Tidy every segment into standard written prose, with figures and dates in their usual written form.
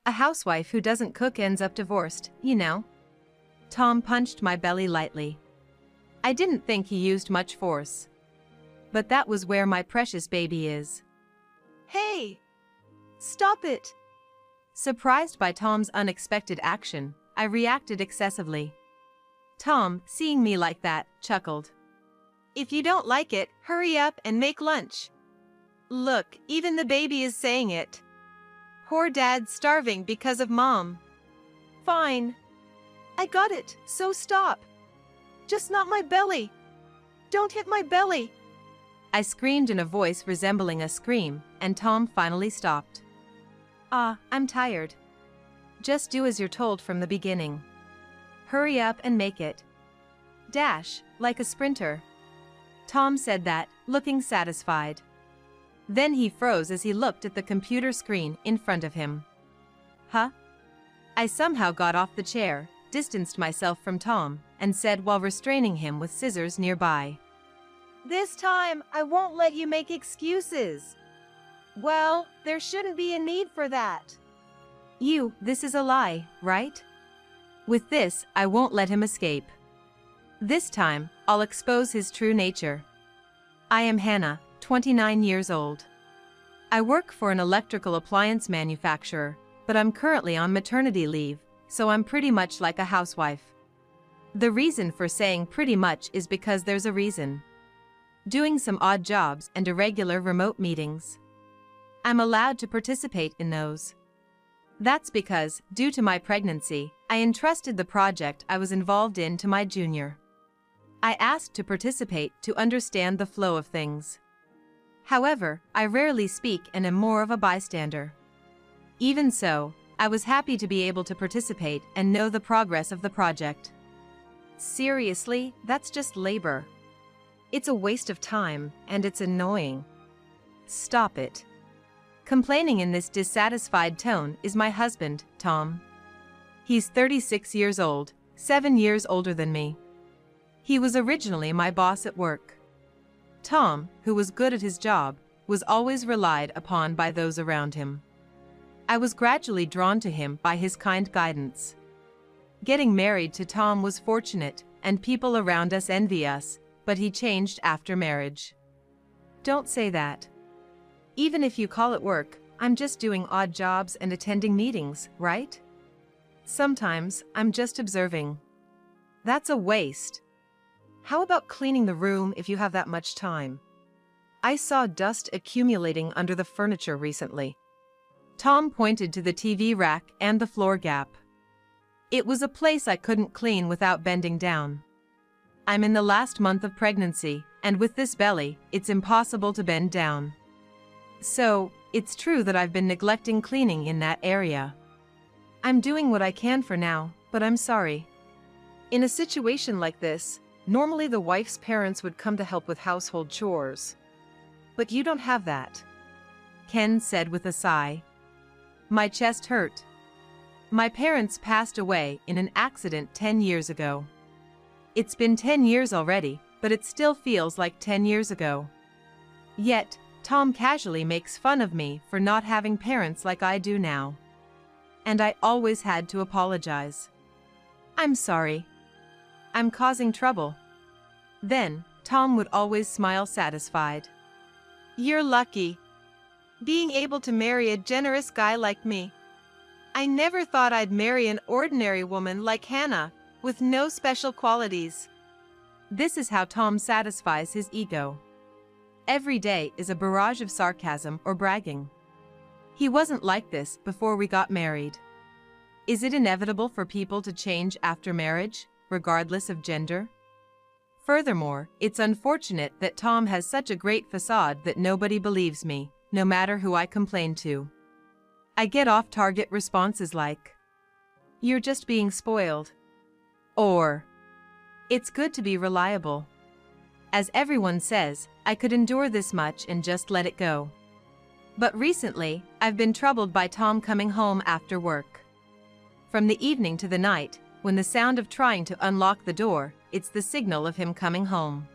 A housewife who doesn't cook ends up divorced, you know. Tom punched my belly lightly. I didn't think he used much force. But that was where my precious baby is. Hey! Stop it! Surprised by Tom's unexpected action, I reacted excessively. Tom, seeing me like that, chuckled. If you don't like it, hurry up and make lunch. Look, even the baby is saying it. Poor dad's starving because of mom. Fine. I got it, so stop. Just not my belly. Don't hit my belly. I screamed in a voice resembling a scream, and Tom finally stopped. I'm tired. Just do as you're told from the beginning. Hurry up and make it. Dash, like a sprinter. Tom said that, looking satisfied. Then he froze as he looked at the computer screen in front of him. Huh? I somehow got off the chair, distanced myself from Tom, and said while restraining him with scissors nearby. This time, I won't let you make excuses. Well, there shouldn't be a need for that. This is a lie, right? With this, I won't let him escape. This time, I'll expose his true nature. I am Hannah, 29 years old. I work for an electrical appliance manufacturer, but I'm currently on maternity leave, so I'm pretty much like a housewife. The reason for saying pretty much is because there's a reason. Doing some odd jobs and irregular remote meetings. I'm allowed to participate in those. That's because, due to my pregnancy, I entrusted the project I was involved in to my junior. I asked to participate to understand the flow of things. However, I rarely speak and am more of a bystander. Even so, I was happy to be able to participate and know the progress of the project. Seriously, that's just labor. It's a waste of time, and it's annoying. Stop it. Complaining in this dissatisfied tone is my husband, Tom. He's 36 years old, 7 years older than me. He was originally my boss at work. Tom, who was good at his job, was always relied upon by those around him. I was gradually drawn to him by his kind guidance. Getting married to Tom was fortunate, and people around us envy us, but he changed after marriage. Don't say that. Even if you call it work, I'm just doing odd jobs and attending meetings, right? Sometimes, I'm just observing. That's a waste. How about cleaning the room if you have that much time? I saw dust accumulating under the furniture recently. Tom pointed to the TV rack and the floor gap. It was a place I couldn't clean without bending down. I'm in the last month of pregnancy, and with this belly, it's impossible to bend down. So, it's true that I've been neglecting cleaning in that area. I'm doing what I can for now, but I'm sorry. In a situation like this, normally the wife's parents would come to help with household chores. But you don't have that. Ken said with a sigh. My chest hurt. My parents passed away in an accident 10 years ago. It's been 10 years already, but it still feels like 10 years ago. Yet, Tom casually makes fun of me for not having parents like I do now. And I always had to apologize. I'm sorry. I'm causing trouble. Then, Tom would always smile satisfied. You're lucky. Being able to marry a generous guy like me. I never thought I'd marry an ordinary woman like Hannah, with no special qualities. This is how Tom satisfies his ego. Every day is a barrage of sarcasm or bragging. He wasn't like this before we got married. Is it inevitable for people to change after marriage, regardless of gender? Furthermore, it's unfortunate that Tom has such a great facade that nobody believes me, no matter who I complain to. I get off-target responses like, "You're just being spoiled," or, "It's good to be reliable." As everyone says, I could endure this much and just let it go. But recently, I've been troubled by Tom coming home after work. From the evening to the night, when the sound of trying to unlock the door, it's the signal of him coming home.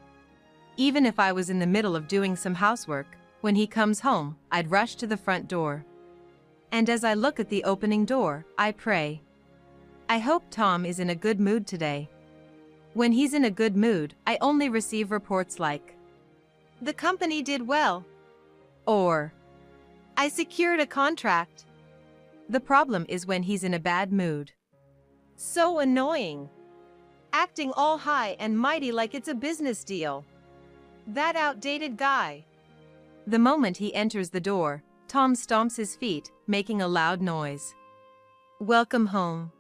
Even if I was in the middle of doing some housework, when he comes home, I'd rush to the front door. And as I look at the opening door, I pray. I hope Tom is in a good mood today. When he's in a good mood, I only receive reports like, "The company did well," or, "I secured a contract." the problem is when he's in a bad mood. So annoying. Acting all high and mighty like it's a business deal. That outdated guy. The moment he enters the door, Tom stomps his feet, making a loud noise. Welcome home.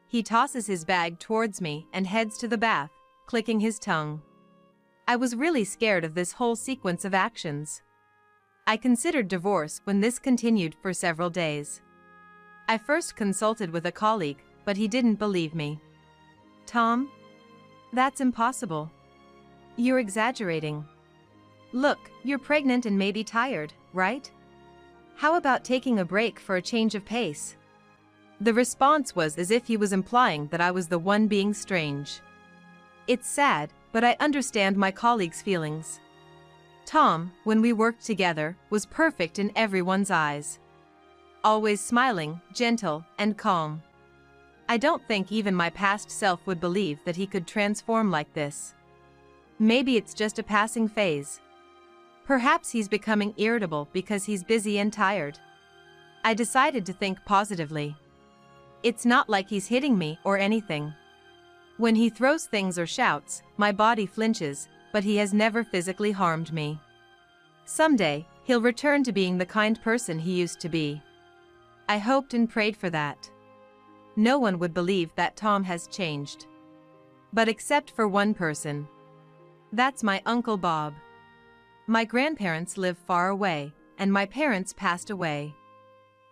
He tosses his bag towards me and heads to the bath, clicking his tongue. I was really scared of this whole sequence of actions. I considered divorce when this continued for several days. I first consulted with a colleague, but he didn't believe me. Tom? That's impossible. You're exaggerating. Look, you're pregnant and maybe tired, right? How about taking a break for a change of pace? The response was as if he was implying that I was the one being strange. It's sad, but I understand my colleague's feelings. Tom, when we worked together, was perfect in everyone's eyes. Always smiling, gentle, and calm. I don't think even my past self would believe that he could transform like this. Maybe it's just a passing phase. Perhaps he's becoming irritable because he's busy and tired. I decided to think positively. It's not like he's hitting me or anything. When he throws things or shouts, my body flinches, but he has never physically harmed me. Someday, he'll return to being the kind person he used to be. I hoped and prayed for that. No one would believe that Tom has changed. But except for one person. That's my Uncle Bob. My grandparents live far away, and my parents passed away.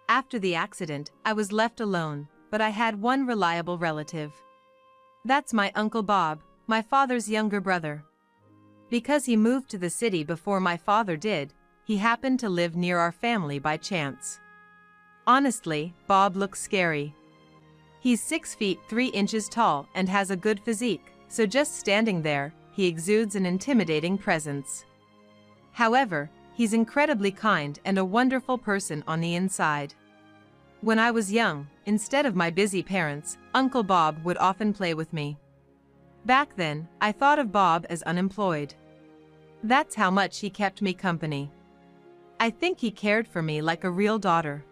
After the accident, I was left alone, but I had one reliable relative. That's my Uncle Bob, my father's younger brother. Because he moved to the city before my father did, he happened to live near our family by chance. Honestly, Bob looks scary. He's 6 feet 3 inches tall and has a good physique, so just standing there, he exudes an intimidating presence. However, he's incredibly kind and a wonderful person on the inside. When I was young, instead of my busy parents, Uncle Bob would often play with me. Back then, I thought of Bob as unemployed. That's how much he kept me company. I think he cared for me like a real daughter.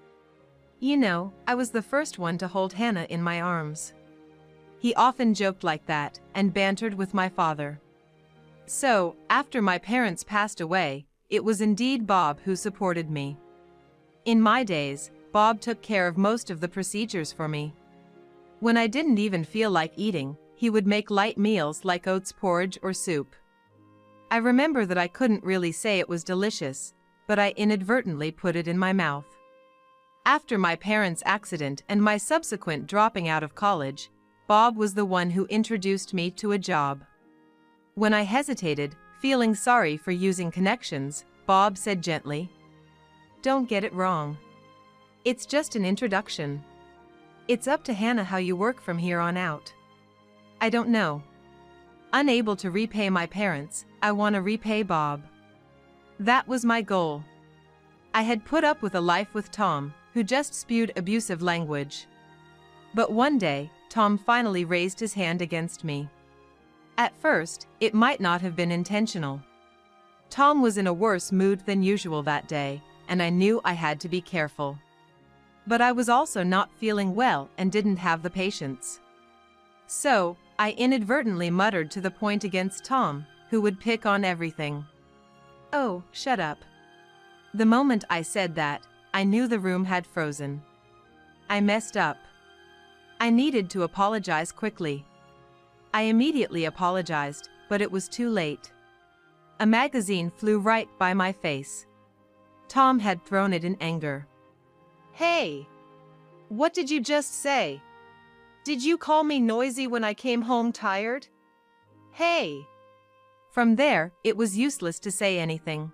You know, I was the first one to hold Hannah in my arms. He often joked like that and bantered with my father. So, after my parents passed away, it was indeed Bob who supported me. In my days, Bob took care of most of the procedures for me. When I didn't even feel like eating, he would make light meals like oats porridge or soup. I remember that I couldn't really say it was delicious, but I inadvertently put it in my mouth. After my parents' accident and my subsequent dropping out of college, Bob was the one who introduced me to a job. When I hesitated, feeling sorry for using connections, Bob said gently, "Don't get it wrong. It's just an introduction. It's up to Hannah how you work from here on out." I don't know. Unable to repay my parents, I want to repay Bob. That was my goal. I had put up with a life with Tom, who just spewed abusive language. But one day, Tom finally raised his hand against me. At first, it might not have been intentional. Tom was in a worse mood than usual that day, and I knew I had to be careful. But I was also not feeling well and didn't have the patience. So, I inadvertently muttered to the point against Tom, who would pick on everything. "Oh, shut up." The moment I said that, I knew the room had frozen. I messed up. I needed to apologize quickly. I immediately apologized, but it was too late. A magazine flew right by my face. Tom had thrown it in anger. "Hey! What did you just say? Did you call me noisy when I came home tired? Hey!" From there, it was useless to say anything.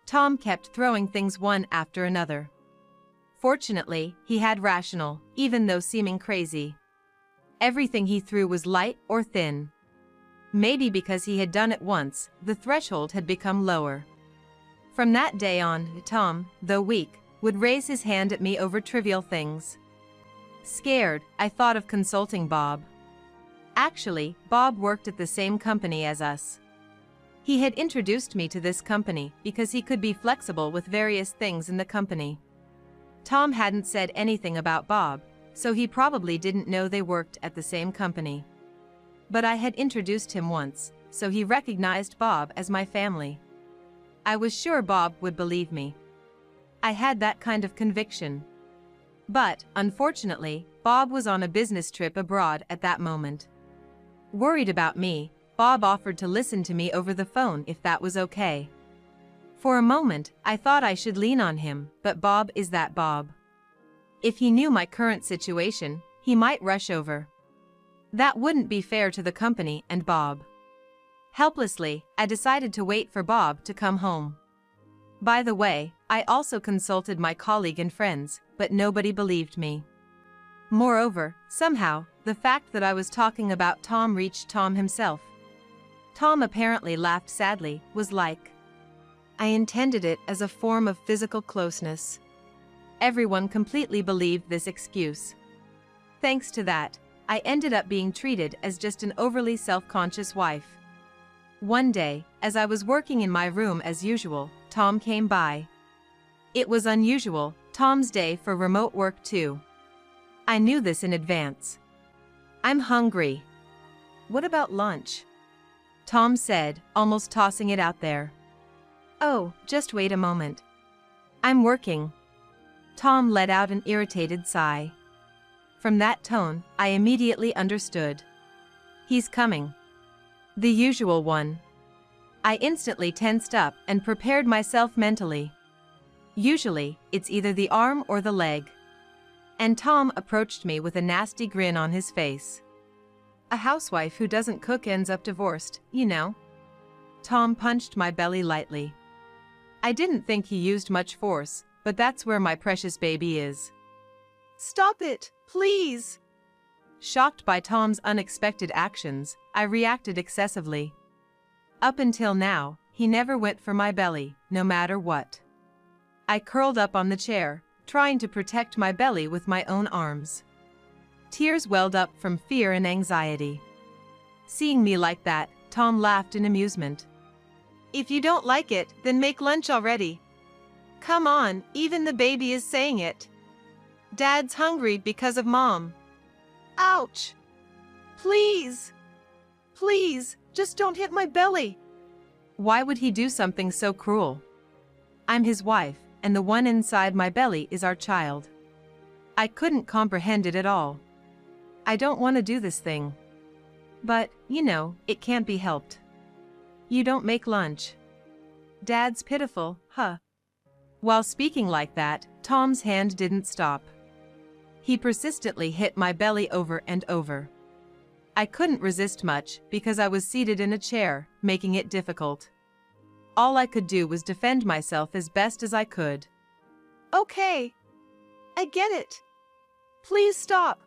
Tom kept throwing things one after another. Fortunately, he had rational, even though seeming crazy. Everything he threw was light or thin. Maybe because he had done it once, the threshold had become lower. From that day on, Tom, though weak, would raise his hand at me over trivial things. Scared, I thought of consulting Bob. Actually, Bob worked at the same company as us. He had introduced me to this company because he could be flexible with various things in the company. Tom hadn't said anything about Bob, so he probably didn't know they worked at the same company. But I had introduced him once, so he recognized Bob as my family. I was sure Bob would believe me. I had that kind of conviction. But, unfortunately, Bob was on a business trip abroad at that moment. Worried about me, Bob offered to listen to me over the phone if that was okay. For a moment, I thought I should lean on him, but Bob is that Bob. If he knew my current situation, he might rush over. That wouldn't be fair to the company and Bob. Helplessly, I decided to wait for Bob to come home. By the way, I also consulted my colleague and friends, but nobody believed me. Moreover, somehow, the fact that I was talking about Tom reached Tom himself. Tom apparently laughed sadly, was like, "I intended it as a form of physical closeness." Everyone completely believed this excuse. Thanks to that, I ended up being treated as just an overly self-conscious wife. One day, as I was working in my room as usual, Tom came by. It was unusual, Tom's day for remote work too. I knew this in advance. "I'm hungry." "What about lunch?" Tom said, almost tossing it out there. "Oh, just wait a moment. I'm working." Tom let out an irritated sigh. From that tone, I immediately understood. He's coming. The usual one. I instantly tensed up and prepared myself mentally. Usually, it's either the arm or the leg. And Tom approached me with a nasty grin on his face. "A housewife who doesn't cook ends up divorced, you know." Tom punched my belly lightly. I didn't think he used much force, but that's where my precious baby is. "Stop it, please." Shocked by Tom's unexpected actions, I reacted excessively. Up until now, he never went for my belly, no matter what. I curled up on the chair, trying to protect my belly with my own arms. Tears welled up from fear and anxiety. Seeing me like that, Tom laughed in amusement. "If you don't like it, then make lunch already. Come on, even the baby is saying it. Dad's hungry because of Mom." "Ouch! Please! Please, just don't hit my belly." Why would he do something so cruel? I'm his wife, and the one inside my belly is our child. I couldn't comprehend it at all. I don't want to do this thing. But, you know, it can't be helped. You don't make lunch. Dad's pitiful, huh? While speaking like that, Tom's hand didn't stop. He persistently hit my belly over and over. I couldn't resist much because I was seated in a chair, making it difficult. All I could do was defend myself as best as I could. "Okay. I get it. Please stop.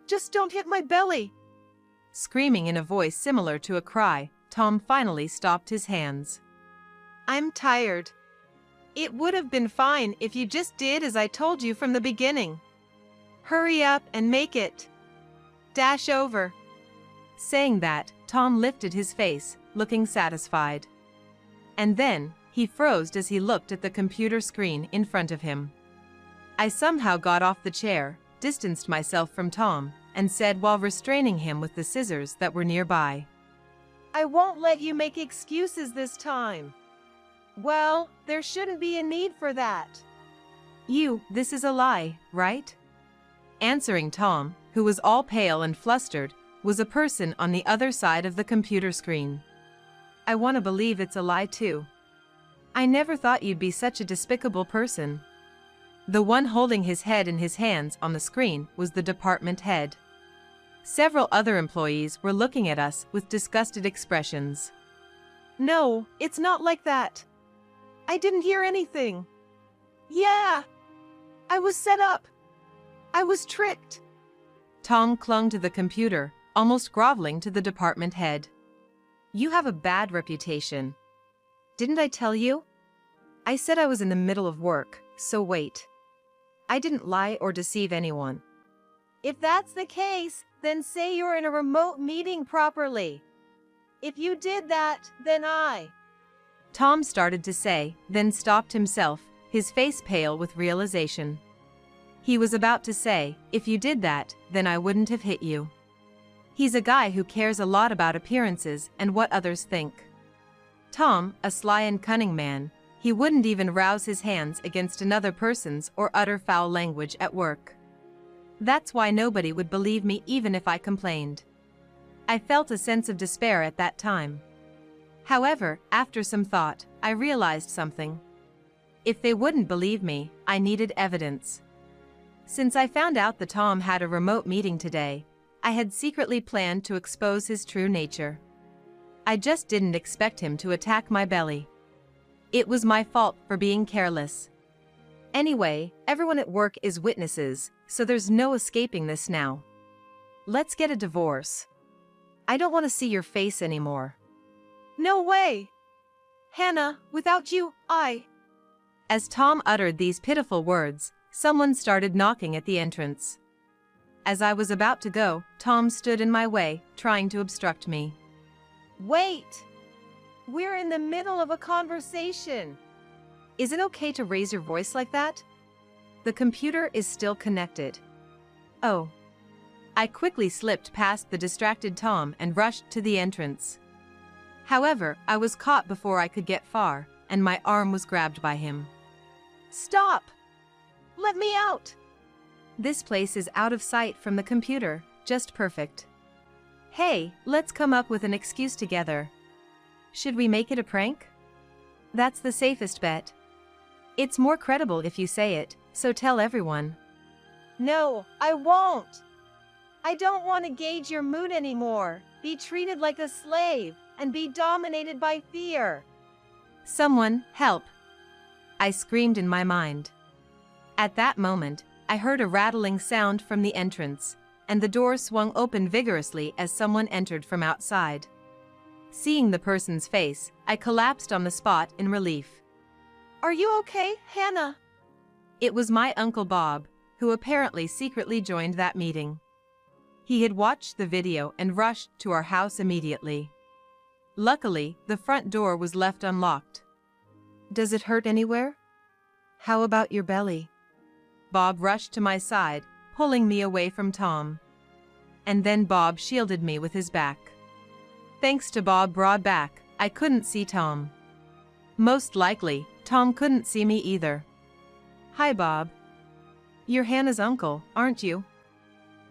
Just don't hit my belly." Screaming in a voice similar to a cry, Tom finally stopped his hands. "I'm tired. It would have been fine if you just did as I told you from the beginning. Hurry up and make it. Dash over." Saying that, Tom lifted his face, looking satisfied. And then, he froze as he looked at the computer screen in front of him. I somehow got off the chair, distanced myself from Tom, and said while restraining him with the scissors that were nearby, "I won't let you make excuses this time." "Well, there shouldn't be a need for that." This is a lie, right?" Answering Tom, who was all pale and flustered, was a person on the other side of the computer screen. "I want to believe it's a lie too. I never thought you'd be such a despicable person." The one holding his head in his hands on the screen was the department head. Several other employees were looking at us with disgusted expressions. "No, it's not like that. I didn't hear anything. Yeah, I was set up. I was tricked." Tom clung to the computer, almost groveling to the department head. "You have a bad reputation. Didn't I tell you? I said I was in the middle of work, So wait. I didn't lie or deceive anyone. If that's the case, then say you're in a remote meeting properly. If you did that, then Tom started to say, then stopped himself, his face pale with realization. He was about to say, if you did that, then I wouldn't have hit you. He's a guy who cares a lot about appearances and what others think. Tom, a sly and cunning man, he wouldn't even rouse his hands against another person's or utter foul language at work. That's why nobody would believe me even if I complained. I felt a sense of despair at that time. However, after some thought, I realized something. If they wouldn't believe me, I needed evidence. Since I found out that Tom had a remote meeting today, I had secretly planned to expose his true nature. I just didn't expect him to attack my belly. It was my fault for being careless. Anyway, everyone at work is witnesses, so there's no escaping this now. Let's get a divorce. I don't want to see your face anymore. No way! Hannah, without you, As Tom uttered these pitiful words, someone started knocking at the entrance. As I was about to go, Tom stood in my way, trying to obstruct me. Wait! We're in the middle of a conversation. Is it okay to raise your voice like that? The computer is still connected. Oh. I quickly slipped past the distracted Tom and rushed to the entrance. However, I was caught before I could get far, and my arm was grabbed by him. Stop! Let me out! This place is out of sight from the computer, just perfect. Hey, let's come up with an excuse together. Should we make it a prank? That's the safest bet. It's more credible if you say it, so tell everyone. No, I won't. I don't want to gauge your mood anymore, be treated like a slave, and be dominated by fear. Someone, help! I screamed in my mind. At that moment, I heard a rattling sound from the entrance, and the door swung open vigorously as someone entered from outside. Seeing the person's face, I collapsed on the spot in relief. Are you okay, Hannah? It was my Uncle Bob, who apparently secretly joined that meeting. He had watched the video and rushed to our house immediately. Luckily, the front door was left unlocked. Does it hurt anywhere? How about your belly? Bob rushed to my side, pulling me away from Tom. And then Bob shielded me with his back. Thanks to Bob's broad back, I couldn't see Tom. Most likely, Tom couldn't see me either. Hi, Bob. You're Hannah's uncle, aren't you?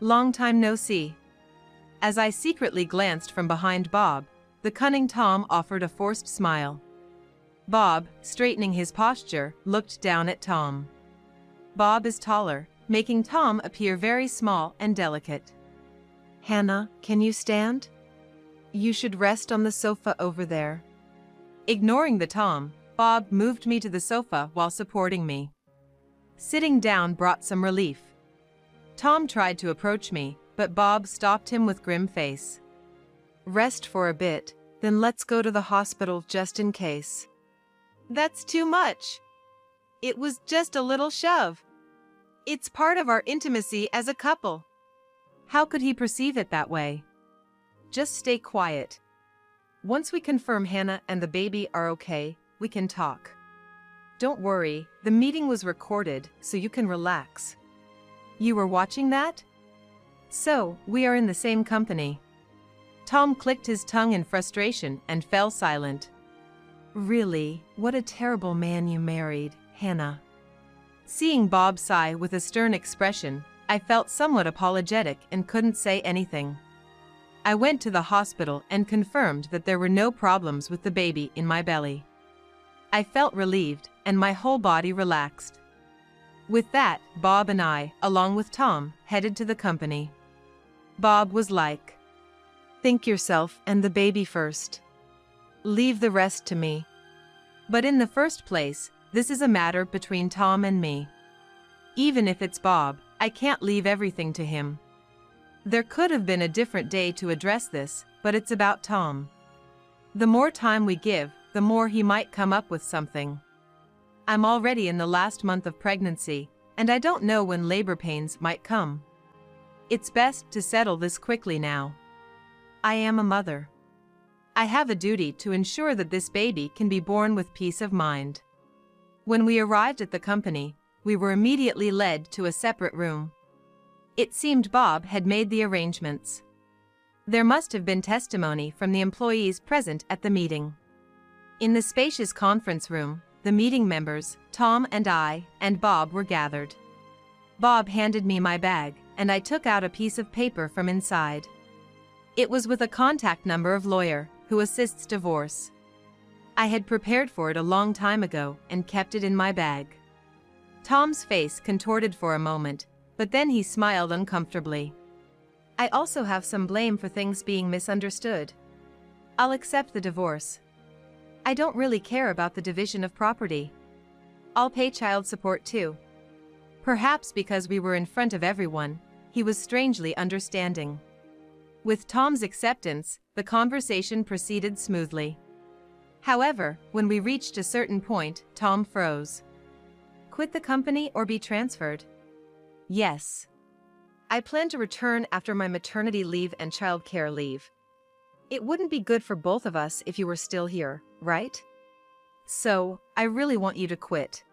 Long time no see. As I secretly glanced from behind Bob, the cunning Tom offered a forced smile. Bob, straightening his posture, looked down at Tom. Bob is taller, making Tom appear very small and delicate. Hannah, can you stand? You should rest on the sofa over there. Ignoring the Tom, Bob moved me to the sofa while supporting me. Sitting down brought some relief. Tom tried to approach me, but Bob stopped him with grim face. Rest for a bit, then let's go to the hospital just in case. That's too much. It was just a little shove. It's part of our intimacy as a couple. How could he perceive it that way? Just stay quiet. Once we confirm Hannah and the baby are okay, we can talk. Don't worry, the meeting was recorded, so you can relax. You were watching that? So, we are in the same company. Tom clicked his tongue in frustration and fell silent. Really, what a terrible man you married, Hannah. Seeing Bob sigh with a stern expression, I felt somewhat apologetic and couldn't say anything. I went to the hospital and confirmed that there were no problems with the baby in my belly. I felt relieved, and my whole body relaxed. With that, Bob and I, along with Tom, headed to the company. Bob was like, "Think yourself and the baby first. Leave the rest to me." But in the first place, this is a matter between Tom and me. Even if it's Bob, I can't leave everything to him. There could have been a different day to address this, but it's about Tom. The more time we give, the more he might come up with something. I'm already in the last month of pregnancy, and I don't know when labor pains might come. It's best to settle this quickly now. I am a mother. I have a duty to ensure that this baby can be born with peace of mind. When we arrived at the company, we were immediately led to a separate room. It seemed Bob had made the arrangements. There must have been testimony from the employees present at the meeting. In the spacious conference room, the meeting members, Tom and I, and Bob were gathered. Bob handed me my bag, and I took out a piece of paper from inside. It was with a contact number of lawyer who assists divorce. I had prepared for it a long time ago and kept it in my bag. Tom's face contorted for a moment, but then he smiled uncomfortably. I also have some blame for things being misunderstood. I'll accept the divorce. I don't really care about the division of property. I'll pay child support too. Perhaps because we were in front of everyone, he was strangely understanding. With Tom's acceptance, the conversation proceeded smoothly. However, when we reached a certain point, Tom froze. Quit the company or be transferred? Yes. I plan to return after my maternity leave and childcare leave. It wouldn't be good for both of us if you were still here, right? So, I really want you to quit.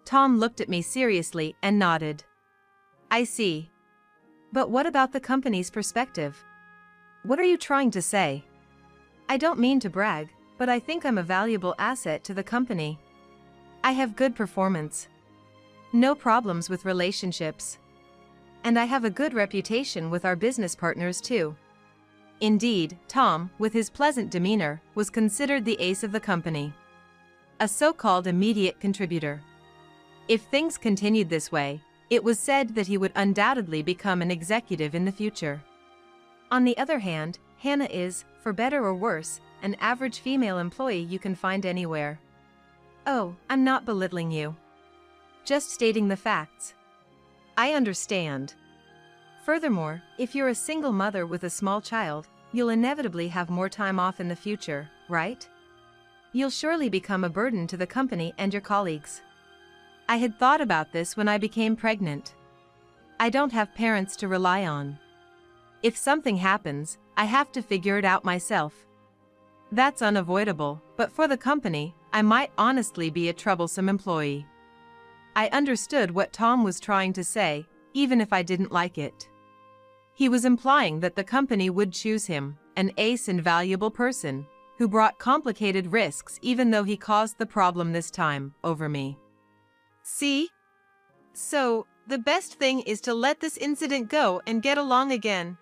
Tom looked at me seriously and nodded. I see. But what about the company's perspective? What are you trying to say? I don't mean to brag, but I think I'm a valuable asset to the company. I have good performance. No problems with relationships. And I have a good reputation with our business partners too. Indeed, Tom, with his pleasant demeanor, was considered the ace of the company. A so-called immediate contributor. If things continued this way, it was said that he would undoubtedly become an executive in the future. On the other hand, Hannah is, for better or worse, an average female employee you can find anywhere. Oh, I'm not belittling you. Just stating the facts. I understand. Furthermore, if you're a single mother with a small child, you'll inevitably have more time off in the future, right? You'll surely become a burden to the company and your colleagues. I had thought about this when I became pregnant. I don't have parents to rely on. If something happens, I have to figure it out myself. That's unavoidable, but for the company, I might honestly be a troublesome employee. I understood what Tom was trying to say, even if I didn't like it. He was implying that the company would choose him, an ace and valuable person, who brought complicated risks even though he caused the problem this time, over me. See? So, the best thing is to let this incident go and get along again.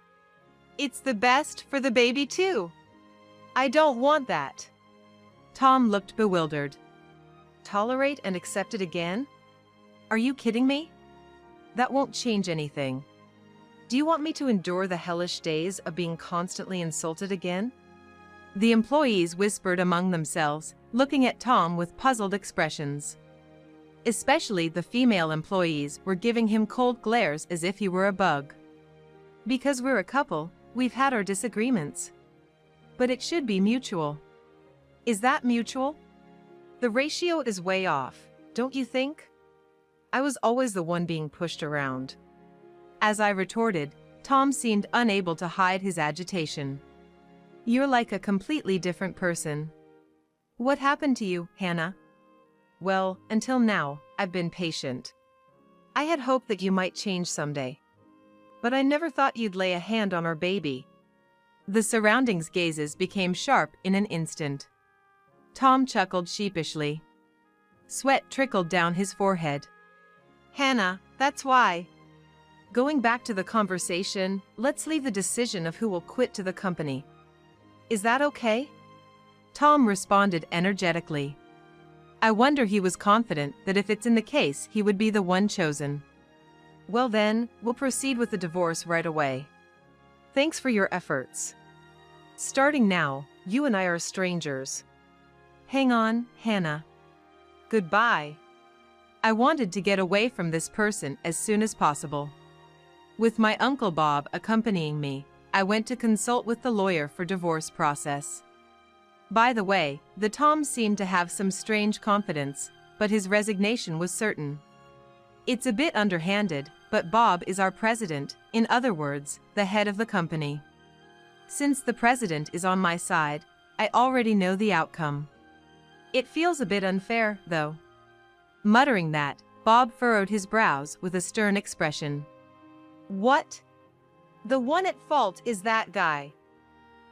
It's the best for the baby too. I don't want that. Tom looked bewildered. Tolerate and accept it again? Are you kidding me? That won't change anything. Do you want me to endure the hellish days of being constantly insulted again? The employees whispered among themselves, looking at Tom with puzzled expressions. Especially the female employees were giving him cold glares as if he were a bug. Because we're a couple, we've had our disagreements. But it should be mutual. Is that mutual? The ratio is way off, don't you think? I was always the one being pushed around. As I retorted, Tom seemed unable to hide his agitation. You're like a completely different person. What happened to you, Hannah? Well, until now, I've been patient. I had hoped that you might change someday. But I never thought you'd lay a hand on our baby. The surroundings' gazes became sharp in an instant. Tom chuckled sheepishly. Sweat trickled down his forehead. Hannah, that's why. Going back to the conversation, let's leave the decision of who will quit to the company. Is that okay? Tom responded energetically. I wonder he was confident that if it's in the case, he would be the one chosen. Well then, we'll proceed with the divorce right away. Thanks for your efforts. Starting now, you and I are strangers. Hang on, Hannah. Goodbye. I wanted to get away from this person as soon as possible. With my Uncle Bob accompanying me, I went to consult with the lawyer for divorce process. By the way, the Tom seemed to have some strange confidence, but his resignation was certain. It's a bit underhanded, but Bob is our president, in other words, the head of the company. Since the president is on my side, I already know the outcome. It feels a bit unfair, though. Muttering that, Bob furrowed his brows with a stern expression. What? The one at fault is that guy.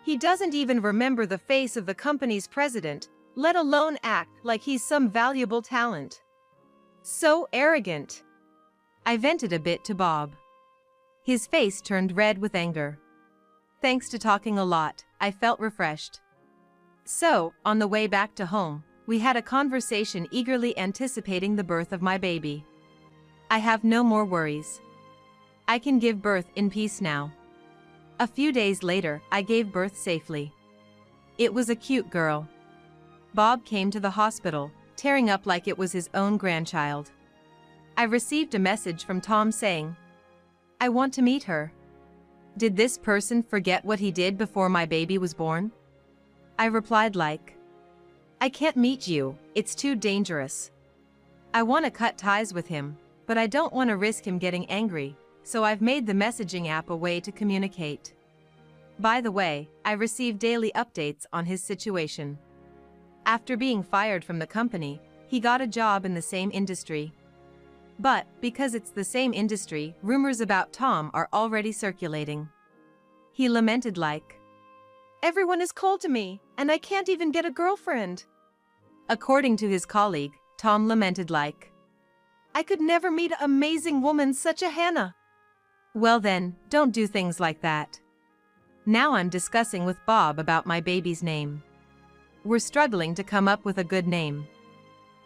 He doesn't even remember the face of the company's president, let alone act like he's some valuable talent. So arrogant. I vented a bit to Bob. His face turned red with anger. Thanks to talking a lot, I felt refreshed. So, on the way back to home, we had a conversation eagerly anticipating the birth of my baby. I have no more worries. I can give birth in peace now. A few days later, I gave birth safely. It was a cute girl. Bob came to the hospital, tearing up like it was his own grandchild. I received a message from Tom saying, "I want to meet her." Did this person forget what he did before my baby was born? I replied like, "I can't meet you, it's too dangerous. I want to cut ties with him, but I don't want to risk him getting angry, so I've made the messaging app a way to communicate." By the way, I receive daily updates on his situation. After being fired from the company, he got a job in the same industry. But, because it's the same industry, rumors about Tom are already circulating. He lamented like, "Everyone is cold to me, and I can't even get a girlfriend." According to his colleague, Tom lamented like, "I could never meet an amazing woman such a Hannah." Well then, don't do things like that. Now I'm discussing with Bob about my baby's name. We're struggling to come up with a good name.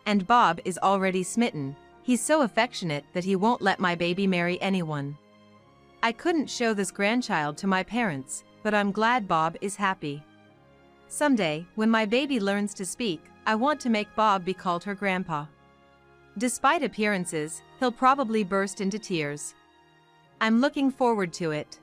And Bob is already smitten. He's so affectionate that he won't let my baby marry anyone. I couldn't show this grandchild to my parents, but I'm glad Bob is happy. Someday, when my baby learns to speak, I want to make Bob be called her grandpa. Despite appearances, he'll probably burst into tears. I'm looking forward to it.